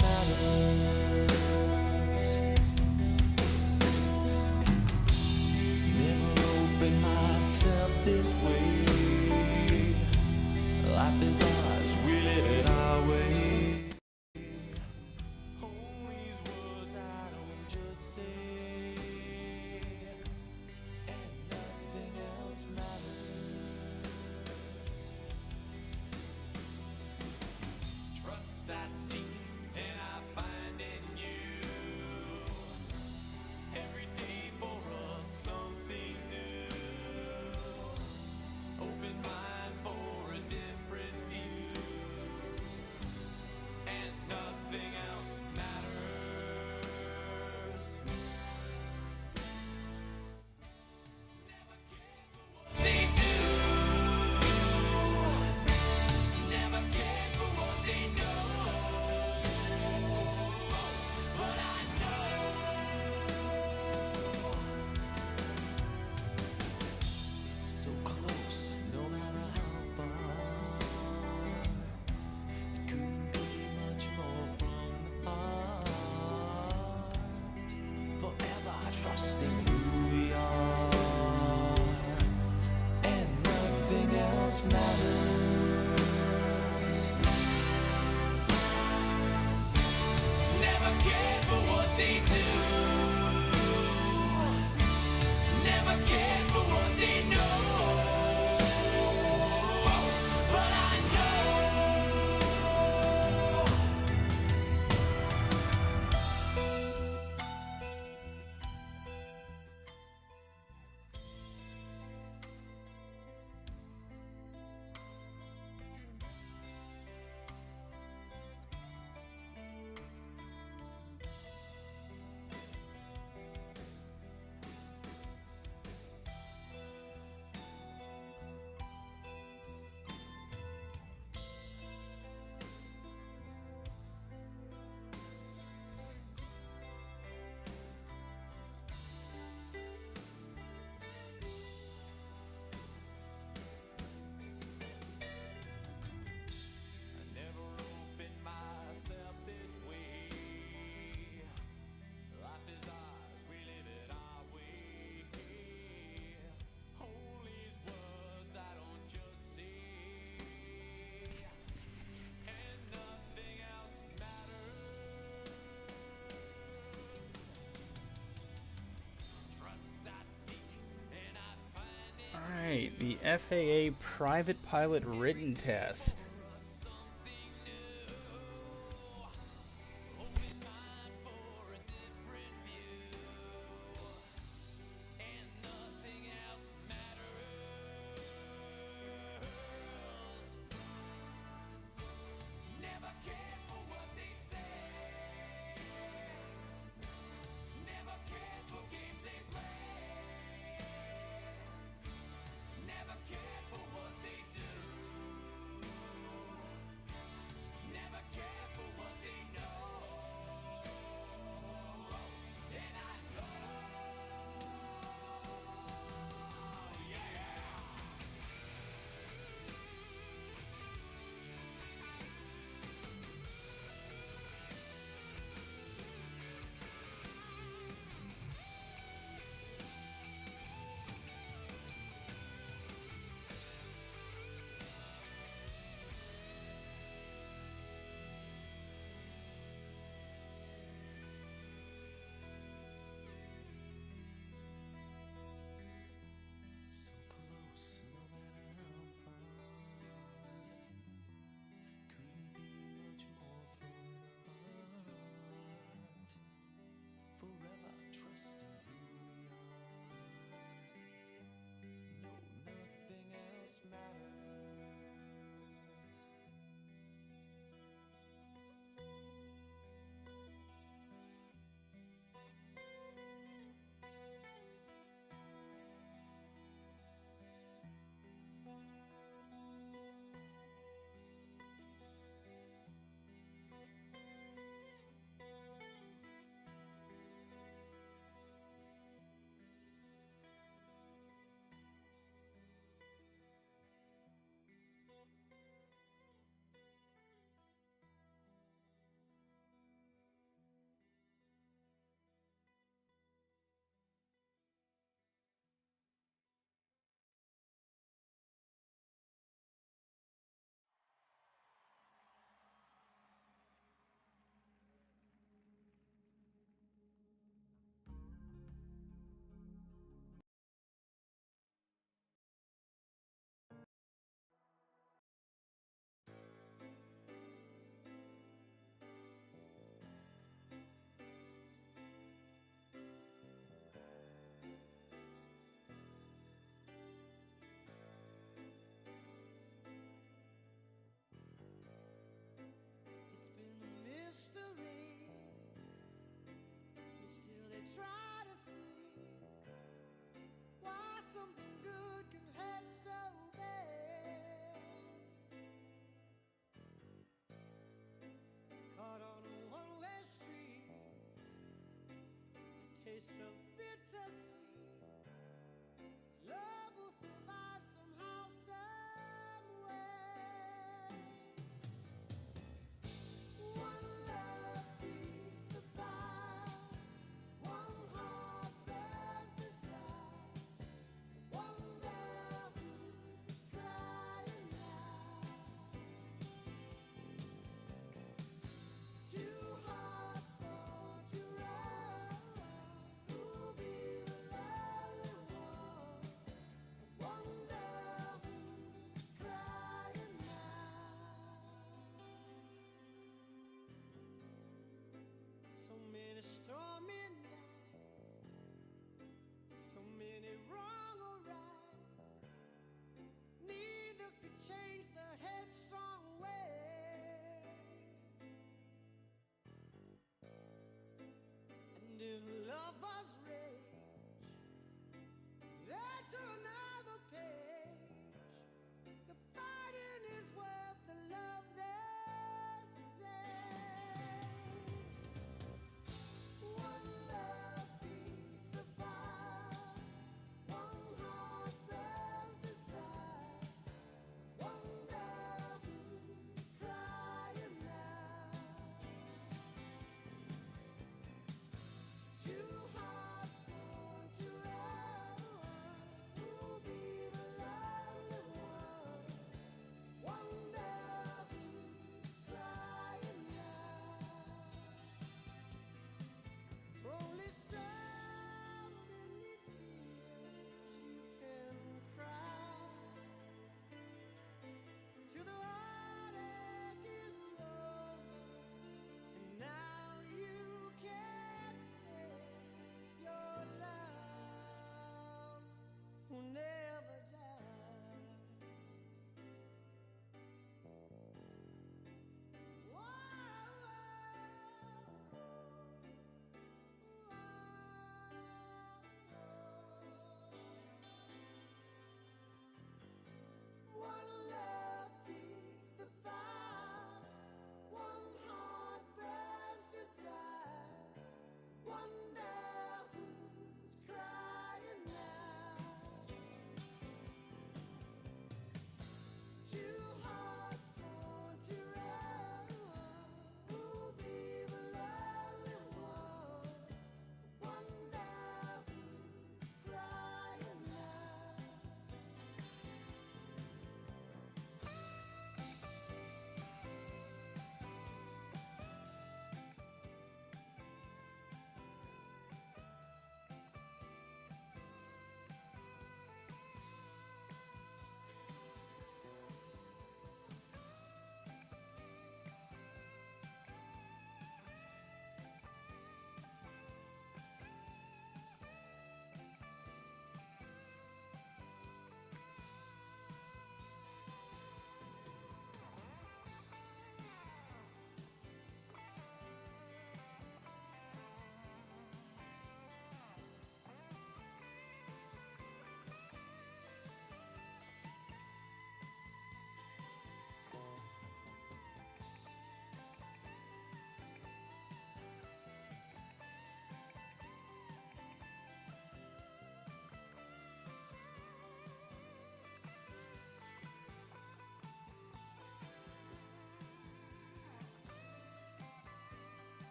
matters. Never opened myself this way. Life is ours, we live it our way. All these words I don't just say, and nothing else matters. Trust I seek and I find in you. Every day for us something new. Open mind for a different view, and nothing else matters. Never care for what they do. Never care for what they know. But I know so close, no matter how far. It couldn't be much more from the heart. Forever trusting who we are, and nothing else matters. Never cared for what they do. Never cared for what they know. But I know I never opened myself this way. Life is ours, we live it our way. All these words I don't just say, and nothing else matters. Trust I seek and I find it. Alright, the FAA private pilot written test. Never cared for what they say. Never cared for games they play. Never cared for what they do.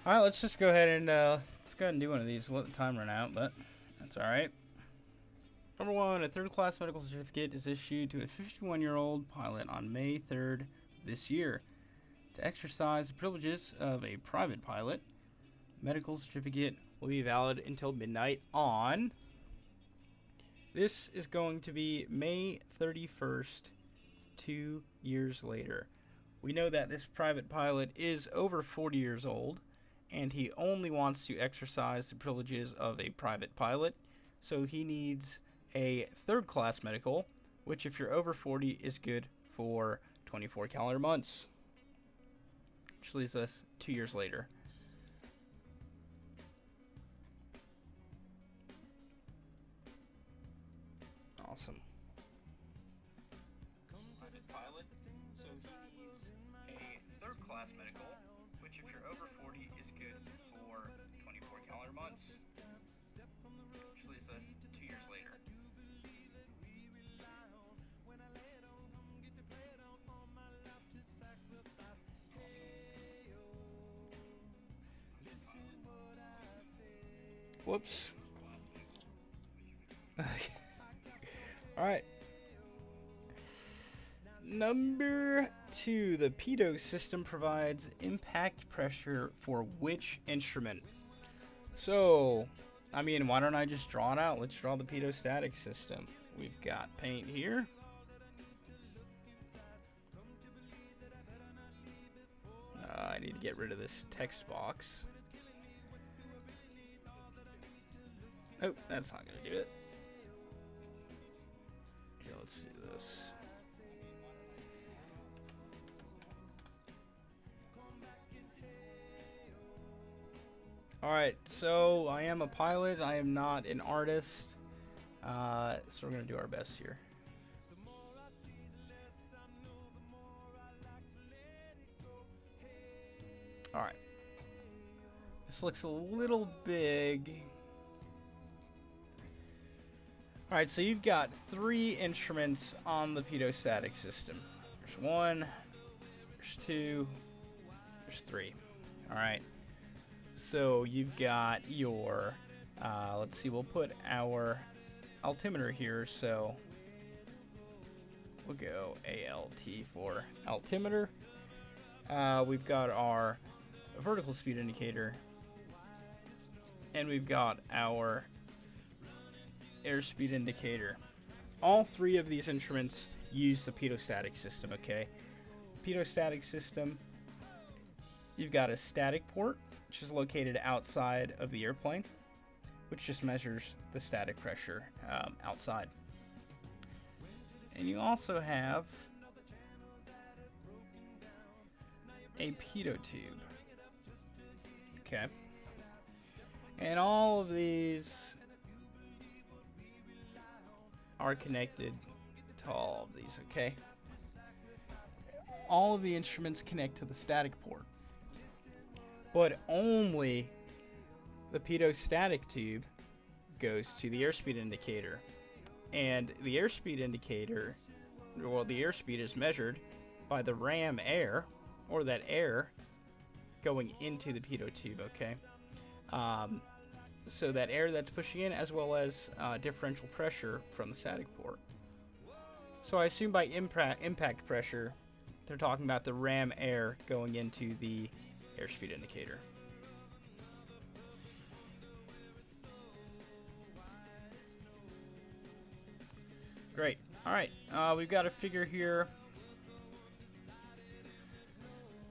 All right, let's just go ahead and do one of these. We'll let the time run out, but that's all right. Number 1, a third-class medical certificate is issued to a 51-year-old pilot on May 3rd this year. To exercise the privileges of a private pilot, medical certificate will be valid until midnight on. This is going to be May 31st, 2 years later. We know that this private pilot is over 40 years old, and he only wants to exercise the privileges of a private pilot, so he needs a third-class medical, which if you're over 40 is good for 24 calendar months. Which leaves us 2 years later. Awesome. Private pilot, so he needs a third-class medical, which if you're over 40 is good for 24 calendar months. Which leaves us 2 years later. Whoops. Alright. Number 2, the pitot system provides impact pressure for which instrument? So, I mean, why don't I just draw it out? Let's draw the pitot system. We've got paint here. I need to get rid of this text box. Nope, that's not going to do it. Here, let's do this. Alright, so I am a pilot. I am not an artist. So we're going to do our best here. Alright. This looks a little big. Alright, so you've got 3 instruments on the pitot system. There's 1, there's 2, there's 3. Alright. So you've got your, let's see, we'll put our altimeter here, so we'll go ALT for altimeter. We've got our vertical speed indicator, and we've got our airspeed indicator. All 3 of these instruments use the pitot system, okay? Pitot system, you've got a static port, which is located outside of the airplane, which just measures the static pressure outside. And you also have a pitot tube. Okay. And all of these are connected to all of these, okay? All of the instruments connect to the static port, but only the pitot tube goes to the airspeed indicator. And the airspeed indicator, well, the airspeed is measured by the ram air, or that air going into the pitot tube, okay? So that air that's pushing in, as well as differential pressure from the static port. So I assume by impact pressure, they're talking about the ram air going into the airspeed indicator. Great. All right, we've got a figure here.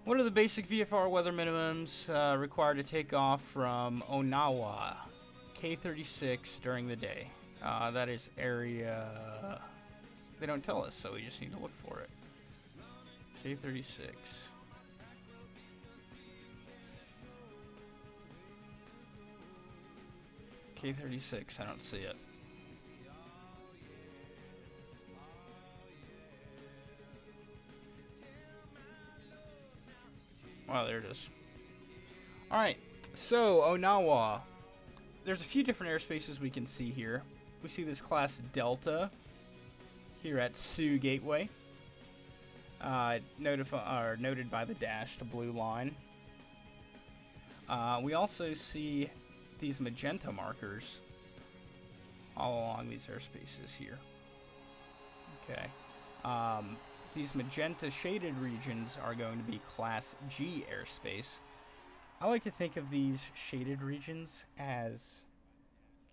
What are the basic VFR weather minimums required to take off from Onawa, K36 during the day? That is area... They don't tell us, so we just need to look for it. K36. K36, I don't see it. Wow, there it is. Alright, so Onawa. There's a few different airspaces we can see here. We see this class Delta here at Sioux Gateway. Noted by the dashed blue line. We also see these magenta markers all along these airspaces here. Okay. These magenta shaded regions are going to be Class G airspace. I like to think of these shaded regions as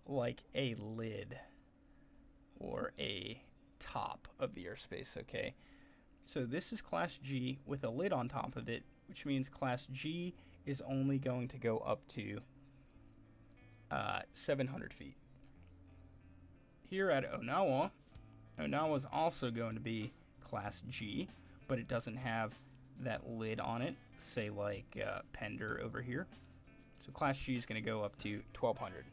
like a lid or a top of the airspace, okay? So this is Class G with a lid on top of it, which means Class G is only going to go up to 700 feet. Here at Onawa, Onawa is also going to be Class G, but it doesn't have that lid on it, say like Pender over here. So Class G is going to go up to 1200.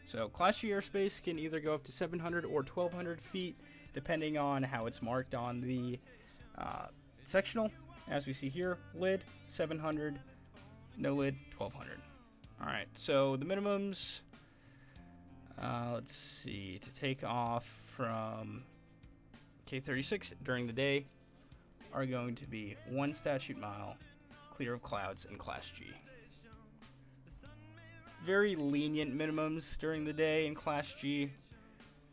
So Class G airspace can either go up to 700 or 1200 feet, depending on how it's marked on the sectional. As we see here, lid 700, no lid 1200. All right, so the minimums, let's see, to take off from K36 during the day are going to be 1 statute mile, clear of clouds, in Class G. Very lenient minimums during the day in Class G.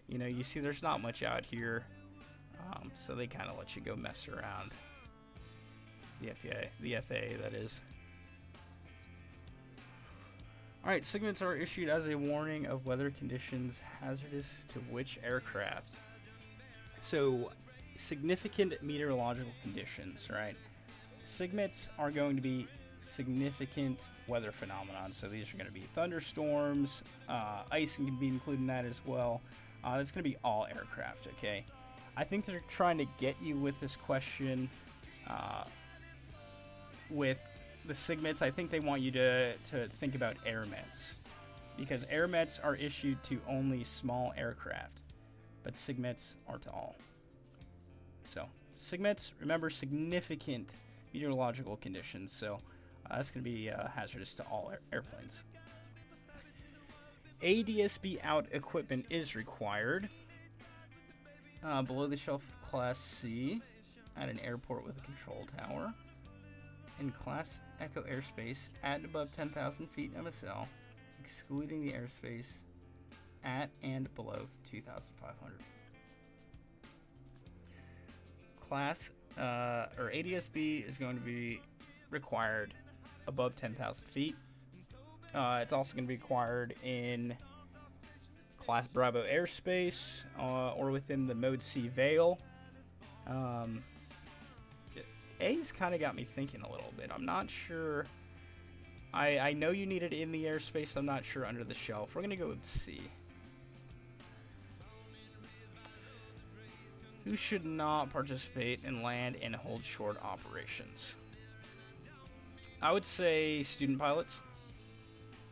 You know, you see there's not much out here, so they kind of let you go mess around. The FAA, that is. Alright, signals are issued as a warning of weather conditions hazardous to which aircraft. So, significant meteorological conditions, right? SIGMETs are going to be significant weather phenomenon. So these are going to be thunderstorms, ice can be included in that as well. That's going to be all aircraft, okay? I think they're trying to get you with this question with the SIGMETs. I think they want you to think about airmets, because airmets are issued to only small aircraft, but SIGMETs are to all. So SIGMETs, remember, significant meteorological conditions, so that's going to be hazardous to all airplanes. ADSB out equipment is required. Below the shelf Class C at an airport with a control tower. In Class Echo airspace at and above 10,000 feet MSL, excluding the airspace at and below 2,500. Class or ADSB is going to be required above 10,000 feet. It's also going to be required in Class Bravo airspace or within the Mode C Veil. A's kind of got me thinking a little bit. I'm not sure. I know you need it in the airspace. I'm not sure under the shelf. We're going to go with C. Who should not participate in land and hold short operations? I would say student pilots.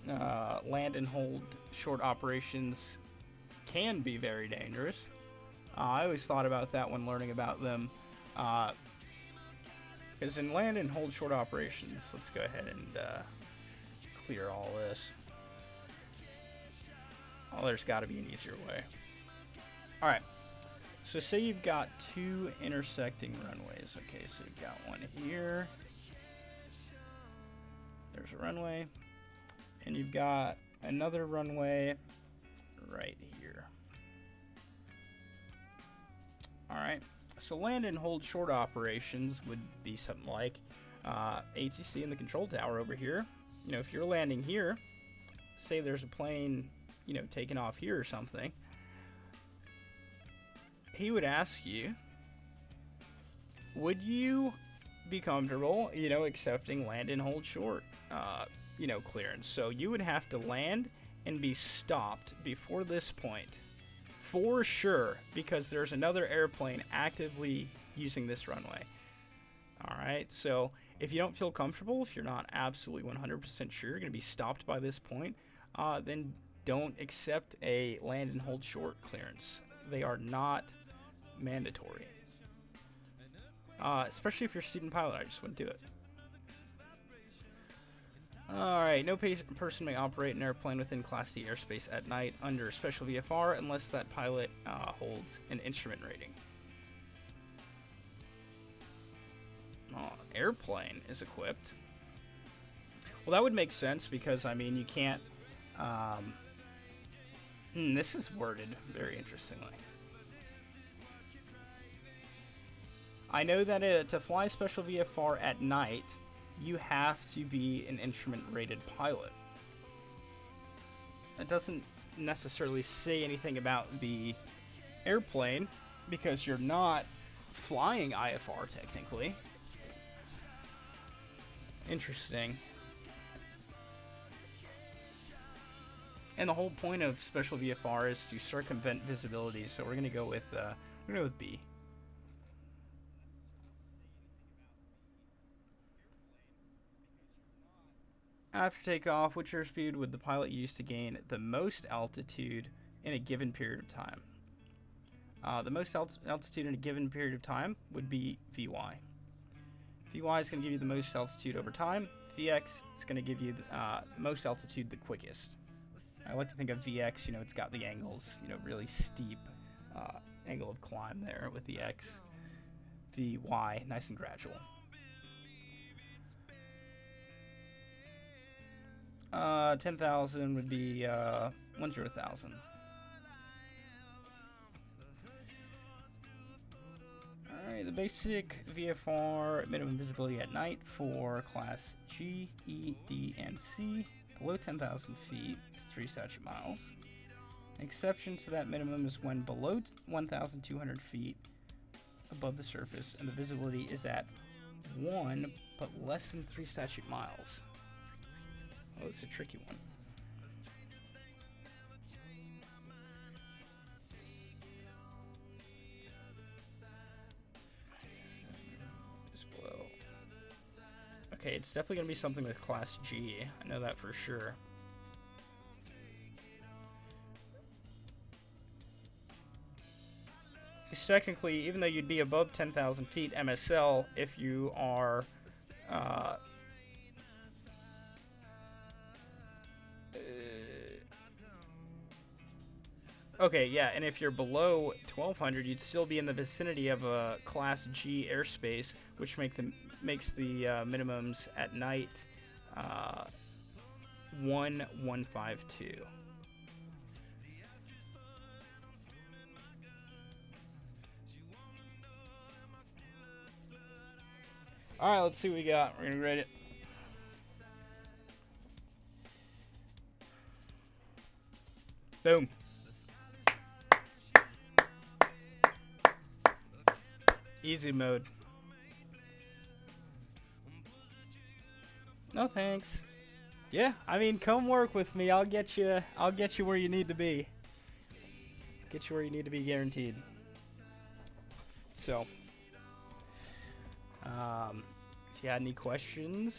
Land and hold short operations can be very dangerous. I always thought about that when learning about them. Because in land and hold short operations, let's go ahead and clear all this. Oh, there's got to be an easier way. Alright, so say you've got 2 intersecting runways. Okay, so you've got one here. There's a runway. And you've got another runway right here. Alright, so land and hold short operations would be something like ATC in the control tower over here. You know, if you're landing here, say there's a plane, you know, taking off here or something, he would ask you, would you be comfortable, you know, accepting land and hold short, you know, clearance? So you would have to land and be stopped before this point, for sure, because there's another airplane actively using this runway. Alright, so if you don't feel comfortable, if you're not absolutely 100% sure you're going to be stopped by this point, then don't accept a land and hold short clearance. They are not mandatory. Especially if you're a student pilot, I just wouldn't do it. Alright, no person may operate an airplane within Class D airspace at night under special VFR unless that pilot holds an instrument rating. Airplane is equipped. Well, that would make sense because, I mean, you can't. Um, this is worded very interestingly. I know that to fly special VFR at night, you have to be an instrument-rated pilot. That doesn't necessarily say anything about the airplane because you're not flying IFR technically. Interesting. And the whole point of special VFR is to circumvent visibility, so we're gonna go with B. After takeoff, which airspeed would the pilot use to gain the most altitude in a given period of time? The most altitude in a given period of time would be Vy. Vy is going to give you the most altitude over time. Vx is going to give you the most altitude the quickest. I like to think of Vx, you know, it's got the angles, you know, really steep angle of climb there with the X. Vy, nice and gradual. 10,000 would be 1,000. Alright, the basic VFR minimum visibility at night for class G, E, D, and C below 10,000 feet is 3 statute miles. An exception to that minimum is when below 1,200 feet above the surface and the visibility is at 1 but less than 3 statute miles. Oh, it's a tricky one. Just below. Okay, it's definitely going to be something with Class G. I know that for sure. Because technically, even though you'd be above 10,000 feet MSL, if you are okay, yeah, and if you're below 1,200, you'd still be in the vicinity of a Class G airspace, which makes the minimums at night 1,152. All right, let's see what we got. We're gonna grade it. Boom. Easy mode. No thanks. Yeah, I mean, come work with me. I'll get you where you need to be. Get you where you need to be, guaranteed. So, if you had any questions,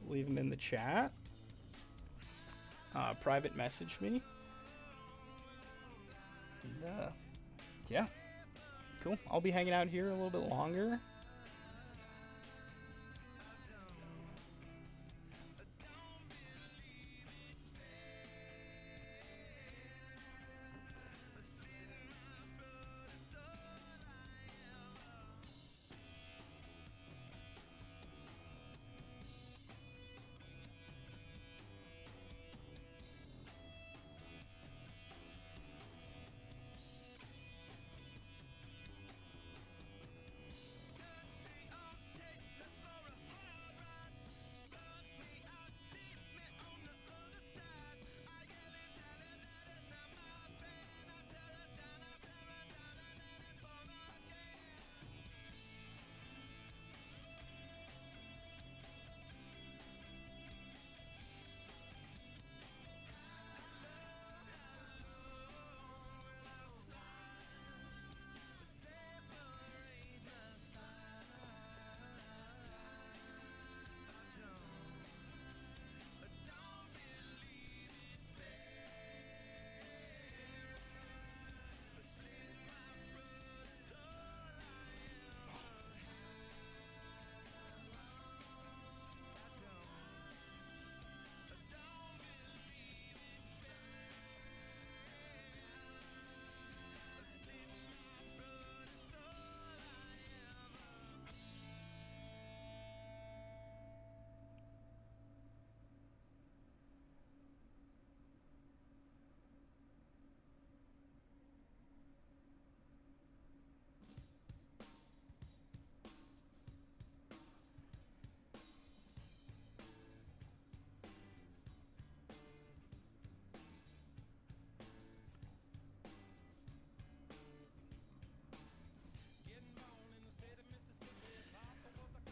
leave them in the chat. Private message me. And, yeah. Cool. I'll be hanging out here a little bit longer.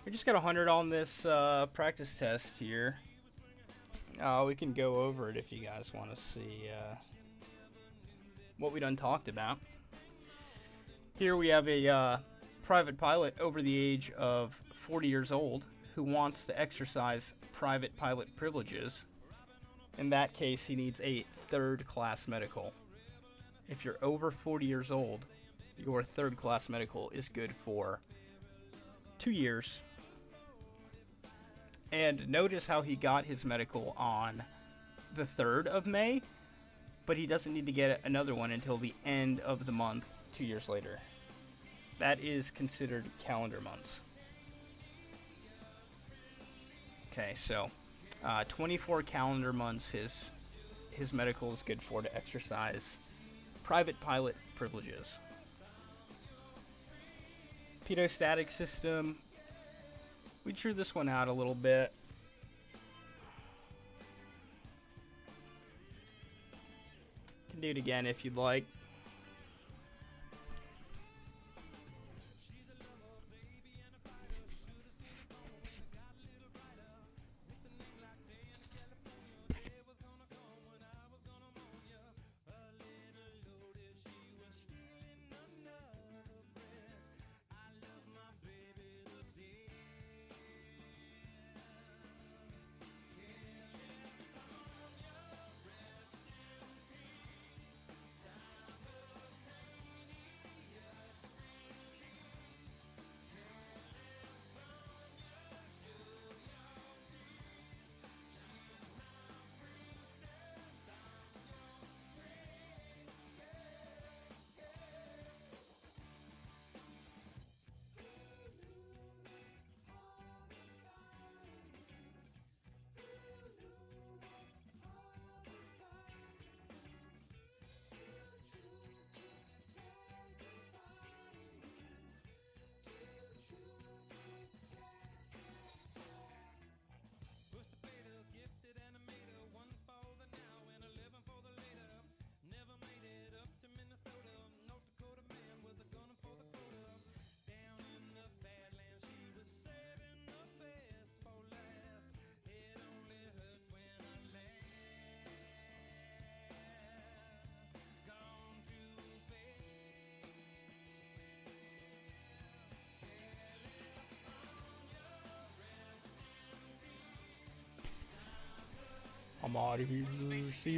We just got 100 on this practice test here. We can go over it if you guys want to see what we done talked about. Here we have a private pilot over the age of 40 years old who wants to exercise private pilot privileges. In that case, he needs a third-class medical. If you're over 40 years old, your third-class medical is good for 2 years. And notice how he got his medical on the 3rd of May, but he doesn't need to get another one until the end of the month 2 years later. That is considered calendar months. Okay, so 24 calendar months his medical is good for to exercise private pilot privileges. Pedostatic system. We drew this one out a little bit. Can do it again if you'd like. I'm out of here. See ya.